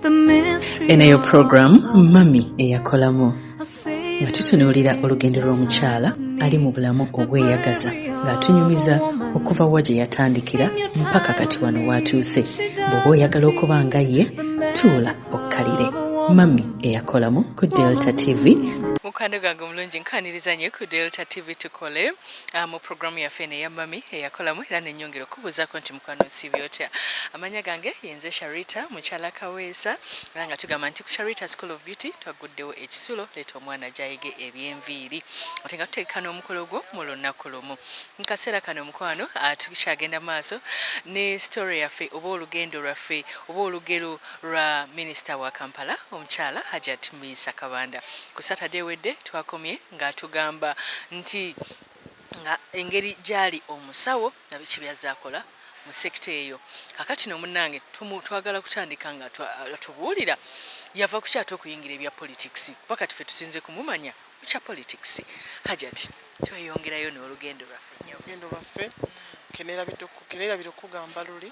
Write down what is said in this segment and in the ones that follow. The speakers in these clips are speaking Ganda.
Enayo program Mami Eyakolamu nga tutunuulira olugendo lw'omukyala ali mu bulamu obweyagaza ng'atunyumiza okuva wa gye yatandikira mpaka kati wano w'atuuse. Bw'oba oyagala okuba nga ye tuula okkalire. Mami Eyakolamu ku Delta TV. Mukande gwange omulungi nkaniriza nnyo ku Delta TV tukole mu programu yaffe eno eya Mami Eyakolamu era n'ennyongera okubuuzaako nti mukwano osiibye otya. Amanya gange yenze Sharita mukyala Kaweesa era nga tugamba nti ku Sharita School of Beauty twaguddewo ekisulo leeta omwana gyayige eby'enviiri ate nga tuteekeka n'omukolo gwo mu lunaku lumu. Mu kaseera kano mukwano tukyagenda maaso ne story yaffe oba olugendo lwaffe oba olugero lwa minisita wa Kampala omukyala Hajjati Minsa Kabanda. Ku Saturday wedde twakomye ng'atugamba nti nga engeri gyali omusawo na biki byazaakola mu sekita eyo. Kakati no munnange twagala kutandika nga tubuulira yava kukyata okuyingira ebya politics kuba kati ffe tusinze kumumanya kya politics. Hajjati tweyongerayo n'olugendo lwaffe nnyo. Olugendo lwaffe kenera bitokugamba luli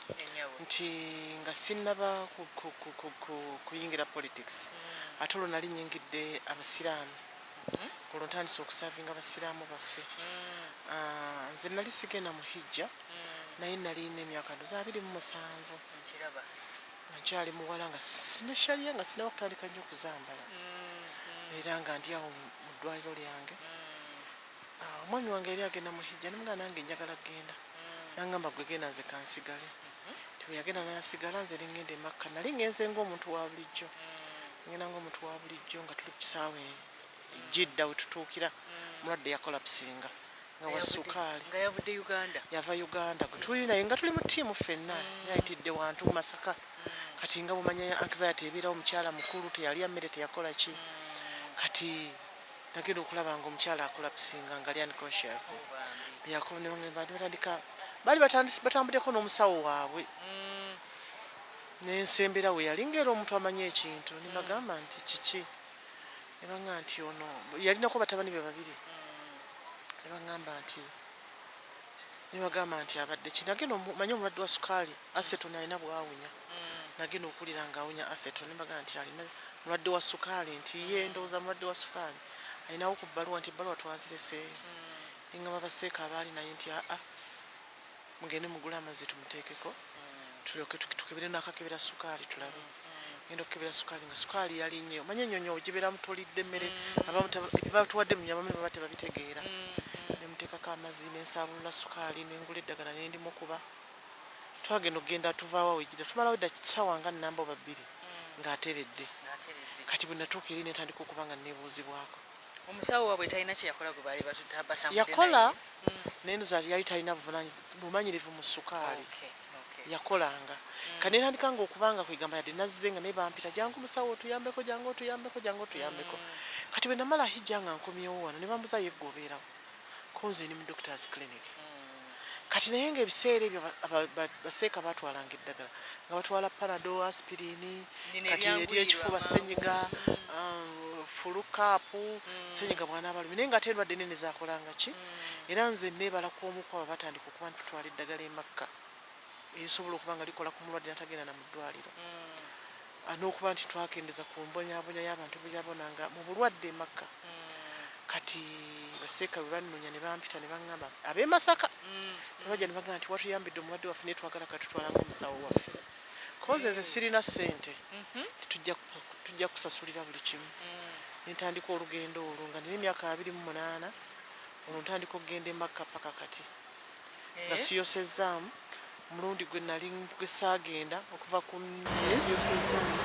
nti nga sinnaba kuyingira politics ate olwo nali nyingidde abasiraamu olwo ntandise okusavinga abasiraamu baffe. Nze nali sigenda mu hijja naye nalina emyaka 27 nkyali muwala nga sina shariya nga sinaba kutandika nnyo okuzambala era nga ndi awo mu ddwaliro lyange. Omwami wange yali agenda mu hijja nemugamba nange njagala kgenda nangamba gwe genda nze kansigale. Tibwe nansigala nze ngende e Makka nali ngenze ng'omuntu wa bulijjo ngenda ng'omuntu wa bulijjo nga tuli ku kisaawe Jidda we tutuukira mulwadde yakolapusinga nga wa sukaali nga yavudde Uganda yava Uganda tuli naye nga tuli mu ttiimu ffenna yayitidde wantu mu Masaka kati nga bumanya anxiety ebeerawo omukyala mukulu teyalya mmere teyakola ki kati nagenda okulaba nga omukyala akolapusinga nga ali unconscious baali batambuddeko n'omusawo waabwe n'ensembera we yali ng'era omuntu amanye ekintu nebagamba nti kiki nebanga nti ono yalinako batabani be babiri nebagamba nti abadde ki nagenda omanye omulwadde wa sukaali aseton alina bwawunya nagenda okulira nga awunya aseton nebagamba nti alina mulwadde wa sukaali nti ye ndowooza mulwadde wa sukaali alinawo ku bbaluwa nti ebbaluwa twazireseeyo nengamba baseeka abaali naye nti mugende mugule amazzi tumuteekeko tulyoke tukebere n'akakebera sukaali tulabe ngenda okukebera sukaali nga sukaali yali nnyo omanye ennyonyo ogibeera mutolidde emmere batuwadde mu nyama baba tebabitegeera nemuteekako amazzi nensaabulula sukaali nengula eddagala nendimu kuba twagenda okgenda tuvaawo wejjira tumalawo ssaawa nga nnamba oba 2 ng'ateredde kati bwe natuuka eri netandika okuba nga nebuuzibwako. Omusawo waabwe talina kye yakola gwe baali batambudde yakola naye ndoza yali talina bumanyirivu mu sukaali yakolanga kati netandika nga okubanga kwegamba yadde nazze nga naye bampita jangu musawo otuyambeko jangu otuyambeko kati bwe namala hijja nga nkomyewo wano ne bambuza yegwe obeerawo ko nze ni mu doctor's clinic kati naye ng'ebiseera ebyo baseeka batwalanga eddagala nga batwala panado aspirini kati eri ekifuba senyiga fulukaapu senyiga bwana abalumi naye nga ate endwadde nene zakolanga ki era nze neebala kw'omu kwaba batandika okuba nti tutwala eddagala e Makka erisobola okuba nga likola ku mulwadde natagenda na mu ddwaliro n'okuba nti twakendeza ku mbonyabonya y'abantu beyabonanga mu bulwadde e Makka. Kati baseeka bwe bannoonya ne bampita ne baŋŋamba ab'e Masaka ne bajja ne bagamba nti watuyambidde omulwadde waffe naye twagala katutwalanga omusawo waffe koze nze sirina ssente tujja kusasulira buli kimu. Nentandika olugendo olwo nga nina emyaka 28 olwo ntandika okugenda e Makka paka kati nga siyosezzaamu omulundi gwe nali gwe saagenda okuva ku siyosezzaamu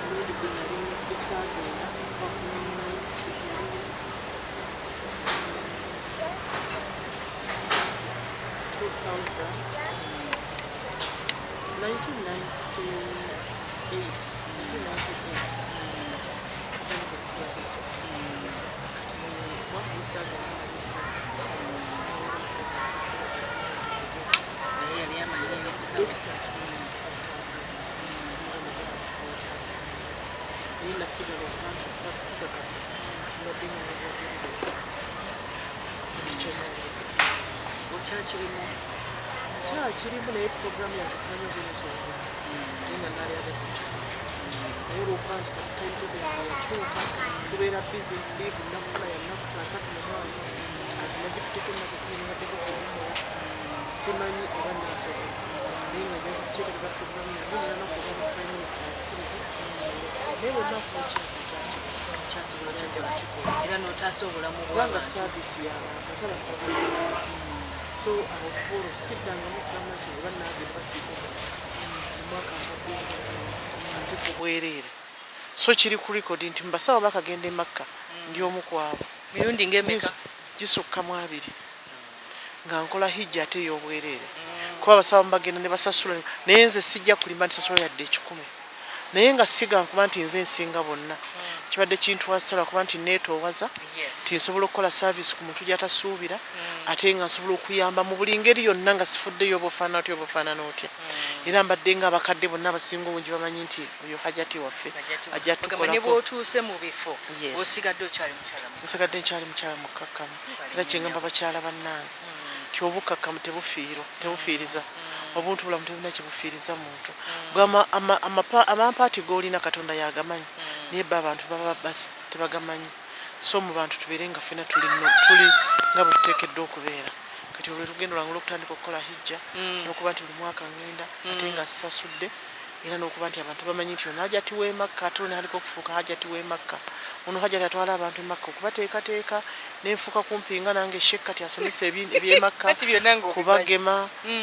omulundi gwe nali gwe saagenda okuva ku Chakirimu na programu ya kusanya vile zote. Nina nari ya okuba nti timetable yakyuka tubeera busy live nakufuna yannaku asatu mu mwaka kati nagituteko ennaku kulingaddeko kuwumula simanyi oba nasobola naye nga kyetegereza programu yange nera nokuba prime minister azikirize naye wenafuna ekintu kyasobola kyajja kukikola era n'otaasa obulamu kubanga saavisi y'abantu atala so awo kuva siddangamu okugamba nti oba nange basiika omwaka ate ku bwereere so kiri ku rekodi nti mbasawo bakagenda emakka ndi omu kwabo mirundi ng'emeka gisukkamu 2 nga nkola hijjati ey'obwereere kuba abasawo bagenda ne basasula naye nze sijja kulimba nti sasula yadde 10 naye nga siga nkuba nti nze nsinga bonna kibadde kintwasala kuba nti neetoowaza tinsobola okukola service ku muntu gy'atasuubira ate nga nsobola okuyamba mu buli ngeri yonna nga sifuddeyo oba ofaanana otya era mbadde nga abakadde bonna abasinga obungi bamanyi nti oyo Hajjati waffe ajja tukolako ne bw'otuuse mu bifo osigadde okyali mukyala nsigadde nkyali mukyala mukkakkamu era kyengamba bakyala bannange nti obukkakkamu tebufiiriza obuntu bulamu tebulina kyebufiiriza muntu amampaati g'olina Katonda yagamanyi naye abantu baba tebagamanyi so mu bantu tubeere nga ffena tuli nga bwe tuteekeddwa okubeera kati olwo lugendo lwange olw'okutandika okukola hijja n'okuba nti buli mwaka ngenda ate nga sasudde era n'okuba nti abantu bamanyi nti ono Hajjati w'emakka ate ono aliko okufuuka Hajjati w'emakka ono Hajjati atwala abantu emakka okubateekateeka nenfuuka kumpi nga nange Sheikh kati asomesa ebyemakka kubagema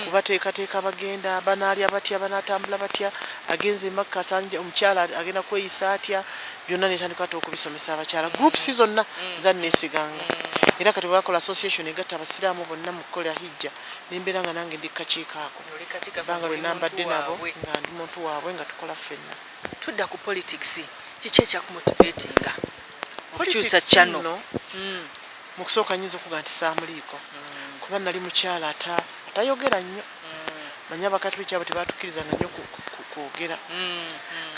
kubateekateeka bagenda banaalya batya banaatambula batya agenze emakka omukyala agenda kweyisa atya byonna netandika ate okubisomesa abakyala groups zonna zanneesiganga era kati bwakola association egatta abasiraamu bonna mu kukola hijja nembeera nga nange ndi kakiiko ako banga lwe nambadde nabo nga ndi muntu waabwe nga tukola ffenna. Tudda ku politics kiki ekyakumotivatinga okukyusa channel mu kusooka nyinza okuga nti saamuliiko kuba nali mukyala atayogera nnyo manyi abakatuliki abo tebatukkirizanga nnyo kwogera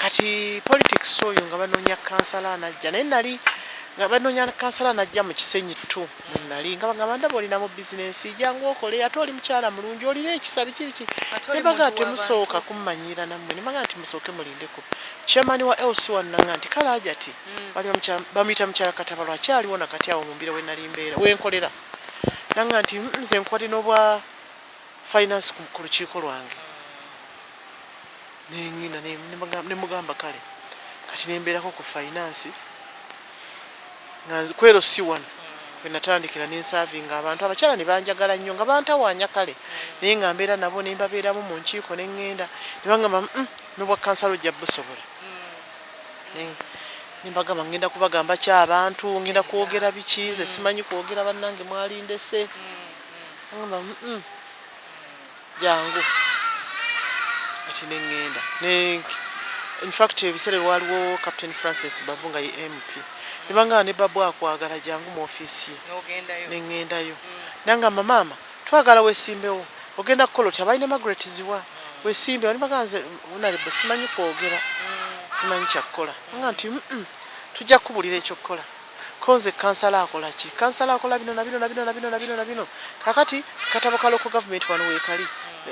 kati politics oyo nga banoonya kansala anajja naye nali nga banoonya kansala anajja mu Kisenyi tu nali nga bagamba ndaba olinamu bizinensi jangu okole ate oli mukyala mulungi olina ekisa biki nebaga temusooka kummanyira nammwe nebaga nti musooke mulindeko chairman wa LC1 nanga nti kale Hajjati bamuyita mukyala Katabalo akyaliwo nakati awo mu mbira we nali mbeera wenkolera nanga nti nze nkwali n'obwa finance ku lukiiko lwange nengina nemugamba kale kati nembeerako ku finance nga kwero si wano kwe natandikira nensavinga abantu abakyala ne banjagala nnyo nga bantawaanya kale naye nga mbeera nabo ne mbabeeramu mu nkiiko ne ŋŋenda ne bangamba n'obwa kansala ojja busobola ne mbagamba ngenda kubagamba ky'abantu ngenda kwogera biki nze simanyi kwogera bannange mwalindese ngamba jangu ati ne ŋŋenda in fact ebiseera waliwo Captain Francis Bavunga ye MP nibanga ne babu akwagala jangu mu office ne ŋŋendayo nangamba maama twagala wesimbewo ogenda kukola otya balina Margaret ziwa wesimbewo nibaganze unali simanyi kwogera simanyi kyakukola nga nti tujja kubulira ekyokukola konze kansala akola ki kansala akola bino na bino kakati katabo ka local government wano weekali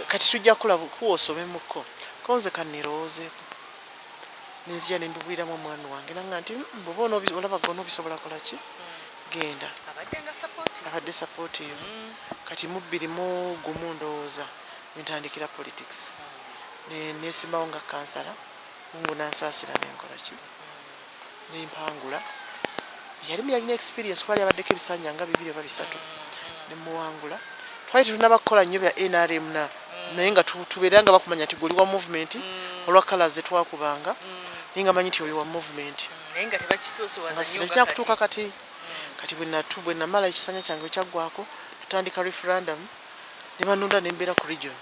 kati tujja kukola kuwosomemuko konze kaniroozeeko nenzija nembibwiramu omwana wange nanga nti bwoba olaba gonna obisobola kola ki genda abadde supportive kati mu 2001 ndowooza wentandikira politics nesimbawo nga kansala mungu nansaasira nenkola ki nempangula yalina experience kwali abaddeko ebisanja nga 2 oba 3 nemuwangula twali tetunabakukola nnyo bya NRM naye nga tubeera nga bakumanya nti guli wa movement olwa kala ze twakubanga naye nga manyi nti oyo wa movement naye nga tebakisoosowaza nnyo nga kutuuka kati bwe namala ekisanja kyange kyaggwako tutandika referendum ne banunda nembeera ku region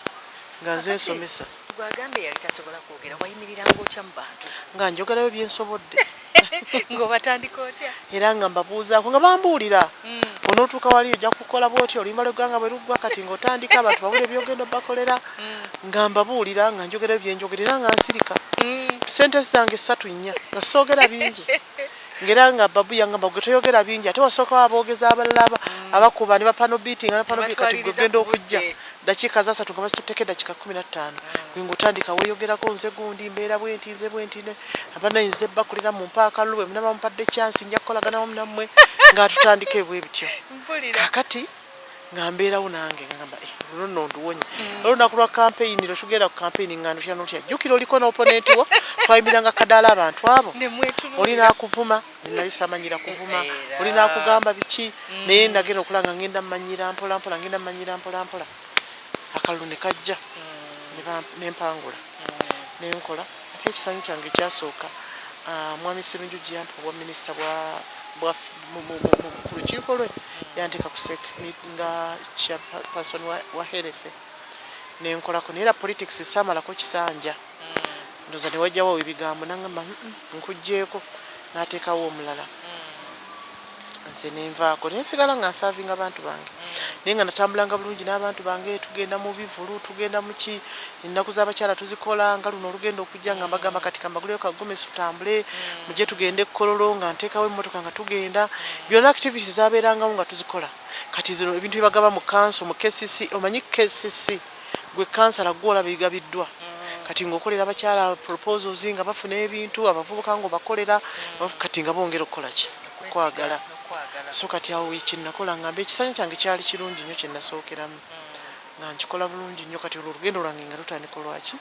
nga nze nsomesa gwagambe yali tasobola kwogera wayimiriranga otya mu bantu nga njogerayo byensobodde ng'obatandika otya era nga mbabuuzaako nga bambuulira onootuuka wali ojja kukola bwoti oluyimba lw'eggwanga bwe luggwa kati ng'otandika abantu bawule ebyogenda bakolera nga mbabuulira nga njogerayo byenjogera era nga nsirika sentesi zange 3-4 nga soogera bingi ngera nga babu yanga bagwe toyogera bingi ate wasooka aboogeza abalala abakuba ne bapano beating kati gwe genda okujja dakiika za 3 nga bazitutteko eddakiika 15 gwe ng'otandika weeyogerako nze gundi mbeera bwenti nze bwenti abanayinza ebbakulira mu mpaaka lwe munaba mumpadde chansi nja kukolagana wamu nammwe nga tutandike bwe bityo kakati nga mbeerawo nange ngamba luno nduwonye olunaku lwa kampeyini lwe tugenda ku kampeyini nga ndutya notya jjukira oliko n'oponenti wo twayimiranga kadaala abantu abo olina akuvuma nali samanyira kuvuma olina akugamba biki naye ndagenda okulaba nga ngenda mmanyira mpola mpola ngenda mmanyira mpola mpola akalulu ne kajja nempangula nenkola ate ekisanyi kyange kyasooka mwami Sserunjugi yampa obwa minisita ku lukiiko lwe yanteeka ku nga chairperson wa health nenkolako naye era politics saamalako kisanja ndoza ne wajjawo ebigambo nangamba nkugjeeko n'ateekawo omulala nze nenvaako naye nsigala nga nsaavinga abantu bange naye nga natambulanga bulungi n'abantu bange tugenda mu bivulu tugenda mu ki ennaku z'abakyala tuzikola nga luno olugenda okujja nga mbagamba kati kambaguleyo kagomesi tutambule mujje tugende Kololo nga nteekawo emmotoka nga tugenda byonna activities zaabeerangawo nga tuzikola kati zino ebintu bibagaba mu kanso mu KCC omanyi KCC gwe kansala gwola bigabiddwa kati ng'okolera abakyala proposals nga bafuna ebintu abavubuka ng'obakolera kati nga bongera okukola ki okwagala so kati awo kyenakola ngamba ekisanyi kyange kyali kirungi nnyo kye nasookeramu nga nkikola bulungi nnyo kati olwo olugendo lwange nga lutandika olwaki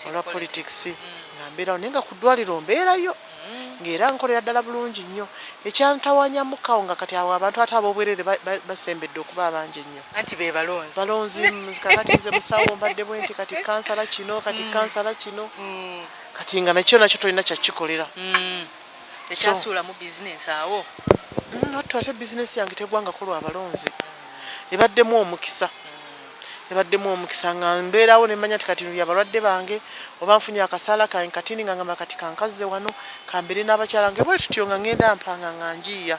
olwa politics nga mbeerawo naye nga ku ddwaliro mbeerayo ng'era nkolera ddala bulungi nnyo ekyantawanyamukawo nga kati awo abantu ate ab'obwerere basembedde okuba abangi ennyo anti be balonzi kakati nze musawo mbadde bwenti kati kansala kino kati kansala kino kati nga nakyo tolina kyakikolera ekyasuulamu bizinensi awo nattu ate bizinensi yange tegwangako lwa balonzi ebaddemu omukisa nga mbeerawo nemmanya nti kati abalwadde bange oba nfunye akasaala kange kati nga ngamba kati kankazze wano kambeere n'abakyala nge bwe tutyo nga ngenda mpanga nga njiya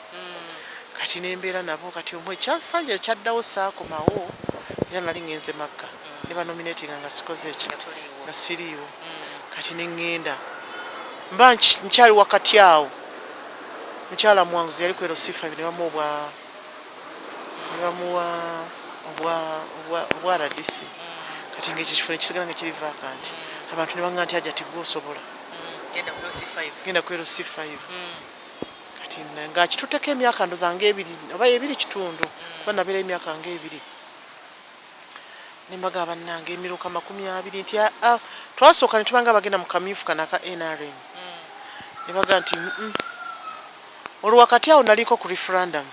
kati nembeera nabo kati omwe ekyansanja ekyaddawo saakomawo era nali ngenze makka ne banominatinga nga sikoze eki nga siriiwo kati neŋŋenda mba nkyali wakati awo mukyala mwanguzi yali kwero sifa ne bamuwa obwa RDC kati ng'ekyo ekifo nekisigala nga kiri vacant abantu ne baŋŋamba nti Hajjati gwe osobola genda kwero C5 kati nga kitutteko emyaka ndoza nga 2 oba 2 kitundu kuba nabeera emyaka nga 2 nembaga bannange emiruka 20 nti twasooka ne tubanga bagenda mu kamyufu kana ka NRM ne baga nti olwo wakati awo naliko ku referendum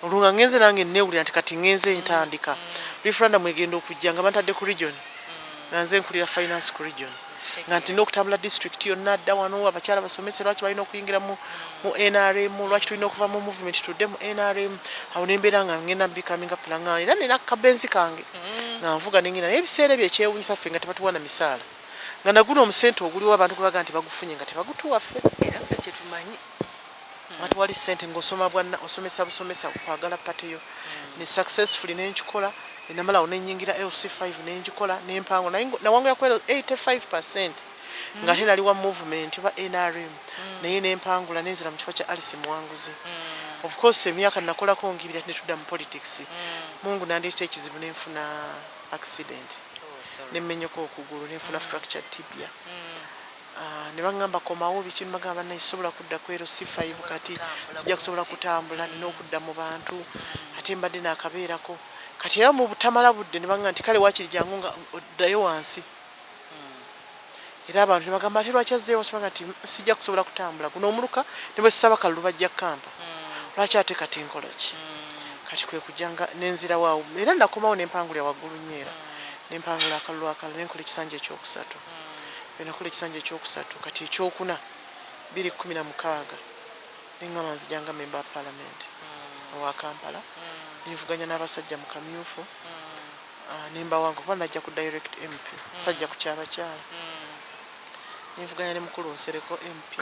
olwo nga ngenze nange newulira nti kati ngenze ntandika referendum egenda okujja nga bantadde ku region nga nze nkulira finance ku region nga nti n'okutambula district yonna dda wano abakyala basomese lwaki balina okuyingira mu NRM lwaki tulina okuva mu movement tudde mu NRM awo nembeera nga ngenda becoming plan era nina kabenzi kange nga nvuga nengenda naye ebiseera ebyo ekyewunyisa ffe nga tebatuwana misaala nga naguno omusente oguliwo abantu kubaga nti bagufunye nga tebagutuwaffe era ffe kyetumanyi ati wali sente ng'osoma bwanna osomesa busomesa kwagala pateyo ne successfully nenkikola enamalawo nenyingira LC5 nenkikola nempango nawangu yakwera 85% nga ate nali wa movement ba NRM naye nempangula nenzira mu kifo kya Alice Muwanguzi of course emyaka nakolako ngibira netudda mu politics Mungu nandeeta ekizibu nenfuna accident nemmenyeko okugulu nenfuna fractured tibia ne bangamba komawo biki mbagamba nayisobola kudda kwero C5 kati sijja kusobola kutambula nina okudda mu bantu ate mbadde nakabeerako kati era mu butamala budde ne bangamba nti kale wakiri jangu nga oddayo wansi era abantu ne bagamba ate lwaki azzeewo sibaga nti sijja kusobola kutambula guno omuluka ne bwe saba kalulu bajja kampa lwaki ate kati nkola ki kati kwe kujjanga nenzira waawo era nakomawo nempangulira waggulu nyeera nempangula akalulu akalala nenkola ekisanja ekyokusatu nakola ekisanja ekyokusatu kati ekyokuna 2016 nengamba nzijanga member of parliament owa Kampala nivuganya n'abasajja mu kamyufu nemba wange kuba najja ku direct MP sajja ku kyabakyala nivuganya ne mukulu nsereko MP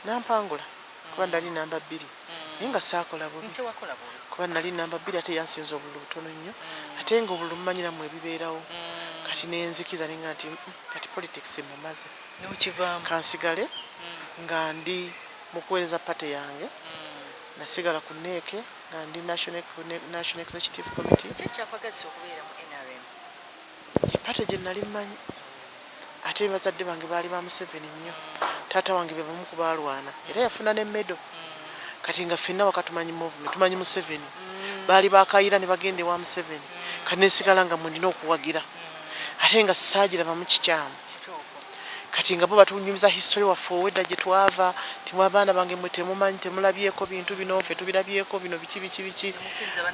nampangula kuba ndali namba 2 naye nga saakola bubi kuba nali namba 2 ate yansinza obululu butono nnyo ate nga obululu mumanyiramu ebibeerawo kati nenzikiza nenga nti kati politics mumaze n'okivaamu kansigale nga ndi mukuweereza pate yange nasigala ku neeke nga ndi National Executive Committee. Ekyakwagazisa okubeera mu NRM? Pate gye nali mmanyi ate bazadde bange baali ba Museveni nnyo. Taata wange be bamu ku baalwana era yafuna ne medal. Kati nga ffenna waka tumanyi movement tumanyi Museveni. Baali bakayira ne bagende wa Museveni. Kati nesigala nga mundina okuwagira. Ate nga saagiraba mu kikyamu. Kati nga bo batunyumiza history waffe owedda gye twava timwe abaana bange mwe temumanyi temulabyeko bintu bino ffe tubirabyeko bino biki.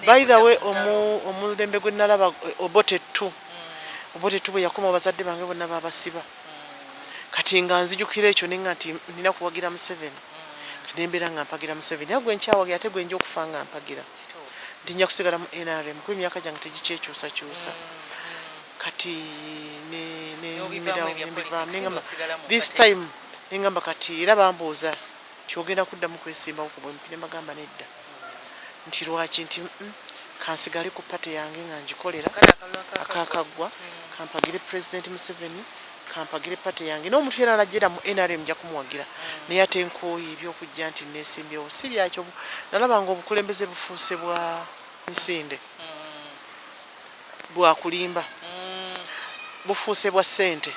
By the way omulembe gwe nalaba Obote bwe yakoma abazadde bange bonna babasiba. Kati nga nzijukira ekyo nenga nti nina kuwagira Museveni. Kadembera nga mpagira Museveni. Agwe nkyawagira ate gwe nja okufa nga mpagira. Ndinja kusigala mu NRM kuba emyaka gyange tegikyekyusa. Kati this time nengamba kati era bambuuza kyogenda kuddamu kwesimbawo ku bwempi ne mbagamba nedda. Nti lwaki nti kansigale ku pate yange nga ngikolera akakagwa kampagire President Museveni kampagire pate yange n'omuntu yena alajjira mu NRM nja kumuwagira naye ate nkooyi ebyokujja nti neesimbyewo si byakyo. Nalabanga obukulembeze bufuuse bwa misinde bwa kulimba bufuuse bwa ssente.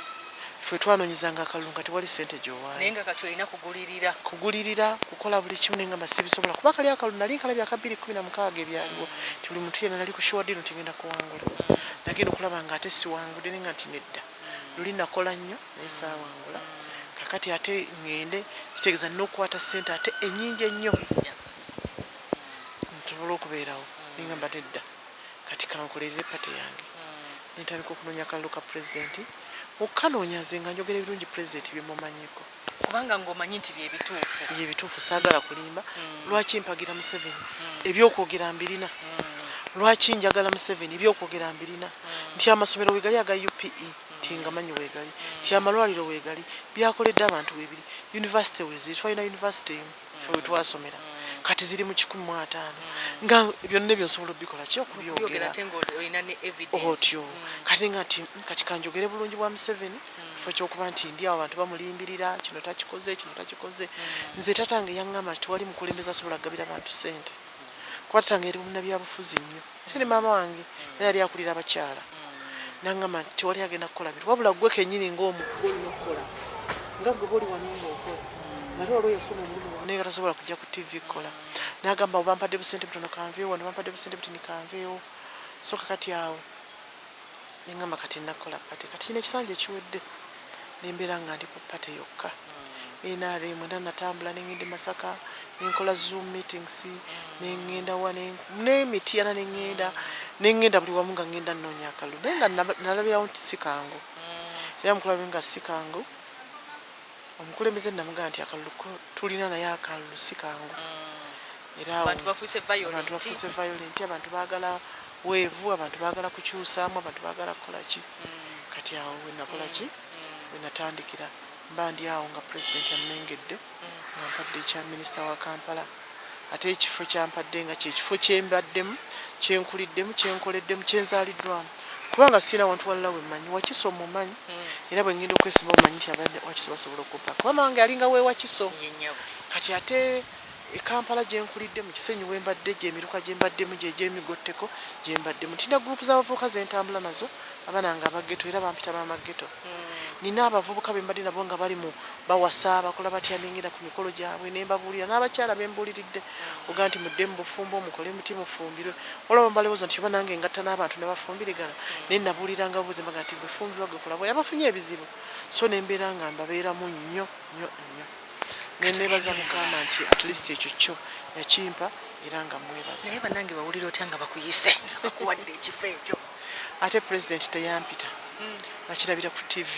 Ffe twanoonyezanga akalulu nga tewali ssente gy'owaayo. Naye nga kati olina kugulirira kukola buli kimu nenga sibisobola kuba kali akalulu nali nkalabya aka 2016 ebyaliwo ti buli muntu yena nali kushuwa dino tigenda kuwangula. Nagenda okulaba nga ate siwangudde nenga nti nedda. Luli nakola nnyo naye saawangula. Kakati ate ngende kitegeeza n'okukwata ssente ate ennyingi ennyo ntusobola okubeerawo nenga mba nedda kati kankolerere pate yange. Nentandika okunoonya akalulu ka pulezidenti okkanoonya nze nga njogera ebirungi pulezidenti bye mumanyiko kubanga ng'omanyi nti bye bituufu saagala kulimba. Lwaki mpagira Museveni ebyokwogera mbirina. Lwaki njagala Museveni ebyokwogera mbirina. Nti amasomero weegali aga UPE tingamanyi weegali nti amalwaliro weegali byakoledde abantu weebiri. University weziri twalina university ffe we twasomera kati ziri mu 15 nga byonna byonsobola obikola ki okubyogera otyo. Kati nga kati kanjogere bulungi bwa Museveni kifo kyokuba nti ndi awo abantu bamulimbirira kino takikoze. Nze tatange yaŋŋamba nti tewali mukulembeza asobola kugabira abantu ssente kuba tatange eri munnabyabufuzi nnyo ate ne maama wange era yali akulira abakyala naŋŋamba nti tewali agenda kukola bintu wabula ggwe kennyini ng'omuntu olina okukola nga gwe boli wano ng'okola nate olwo yasoma omulimu naye nga tasobola kujja ku TV kukola. N'agamba bampadde busente butono kanveewo bampadde busente butini kanveewo. So kakati awo neŋŋamba kati nakola pate kati n'ekisanja ekiwedde nembeera nga ndi ku pate yokka. NRM mwenda natambula nengenda Masaka nenkola Zoom meetings nengenda wa n'emitiana nengenda buli wamu nga ngenda nnoonya akalulu naye nga nalabirawo nti si kangu era mukulabira nga si kangu. Omukulembeze namugamba nti akalulu tulina naye akalulu si kangu era abantu bafuuse violent abantu baagala weevu abantu baagala kukyusaamu abantu baagala kukola ki. Kati awo we nakola ki we natandikira mba ndi awo nga pulezidenti amengedde nga mpadde ekya minisita wa Kampala ate ekifo kyampadde nga kyekifo kyembaddemu kyenkuliddemu kyenkoleddemu kyenzaaliddwamu kubanga sina wantu walala we mmanyi Wakiso mumanyi era bwe ngenda okwesimba omanyi nti abadde Wakiso basobola okumpa kuba mange alinga we Wakiso. Kati ate Kampala gyenkulidde mu Kisenyi we mbadde gy'emiruka gye mbaddemu gy'emigotteko gye mbaddemu ntina gurupu z'abavubuka ze ntambula nazo abaana nga abageto era bampita bamageto. Nina abavubuka be mbadde nabo nga bali mu bawasa bakola batya nengenda ku mikolo gyabwe ne mbabuulira n'abakyala be mbuuliridde oga nti mudde mu bufumbo mukole muti mufumbirwe olaba mbalowooza nti oba nange ngatta n'abantu ne bafumbirigana naye nabuuliranga buuze mbaga nti bufumbirwa gekola bwe yabafunye ebizibu so nembeera nga mbabeeramu nnyo. Neneebaza Mukama nti at least ekyo kyo yakimpa era nga mwebaza. Naye bannange bawulira otya nga bakuyise bakuwadde ekifo ekyo? Ate pulezidenti teyampita nakirabira ku TV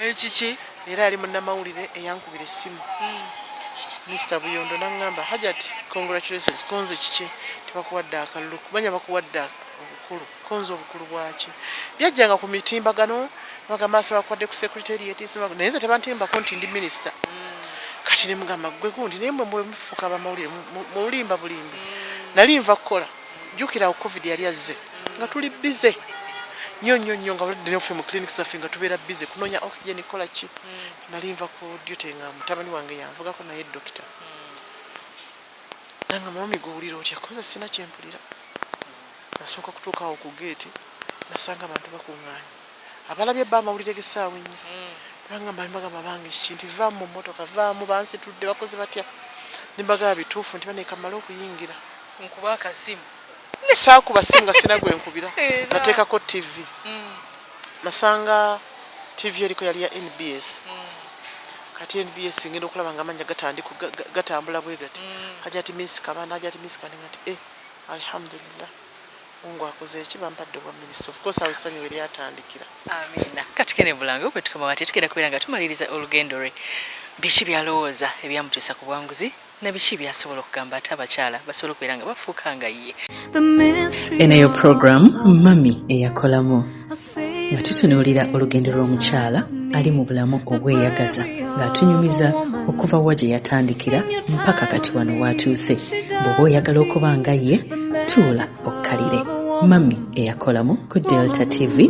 ekiki era ali munnamawulire eyankubira essimu Mr. Buyondo n'aŋŋamba Hajjati congratulations konze kiki tebakuwadde akalulu kumanya bakuwadde obukulu konze obukulu bwaki byajjanga ku mitimbagano bagamasa bakwadde ku secretariat naye nze tebantimbako nti ndi minisita. Kati ne mugamba gwe gundi naye mwe mufuuka abamawulire mulimba bulimbi nali nva kukola jjukira covid yali azze nga tuli bize nnyo nga bulidde naffe mu clinic zaffe nga tubeera bize kunoonya oxygen kola ki nali nva ku duty nga mutabani wange yanvugako naye dokita nanga mami gwowulira otya koza sina kyempulira. Nasooka kutuuka awo ku geeti nasanga abantu bakuŋŋaanye abalabye bba amawulire g'essaawa ennya bangamba mbagamba bange kinti vaamu mu mmotoka vaamu bansitudde bakoze batya ne mbagamba bituufu nti bane kamala okuyingira nkuba akasimu saakuba simu nga sina gwe nkubira nateekako TV nasanga TV eriko yali ya NBS kati NBS ngenda okulaba nga amanya gatambula bwe gati Hajjati Minsa Kabanda Hajjati Minsa ngati alhamdulillah Mungu akoze ekibampadde bwa minister of course awusanyo weri atandikira. Amina. Katikene bulango bwe tukama wati tukenda kubera nga tumaliriza olugendo lwe. Bishi byalowooza ebyamutuusa ku bwanguzi na bishi byasobola okugamba ate abakyala basobola okubeera nga bafuuka nga ye. Eneyo program Mami Eyakolamu nga tutunuulira olugendo lw'omukyala ali mu bulamu obweyagaza ng'atunyumiza okuva wa gye yatandikira mpaka kati wano w'atuuse. Bw'oba oyagala okuba nga ye tuula okkalire. Mami Eyakolamu ku Delta TV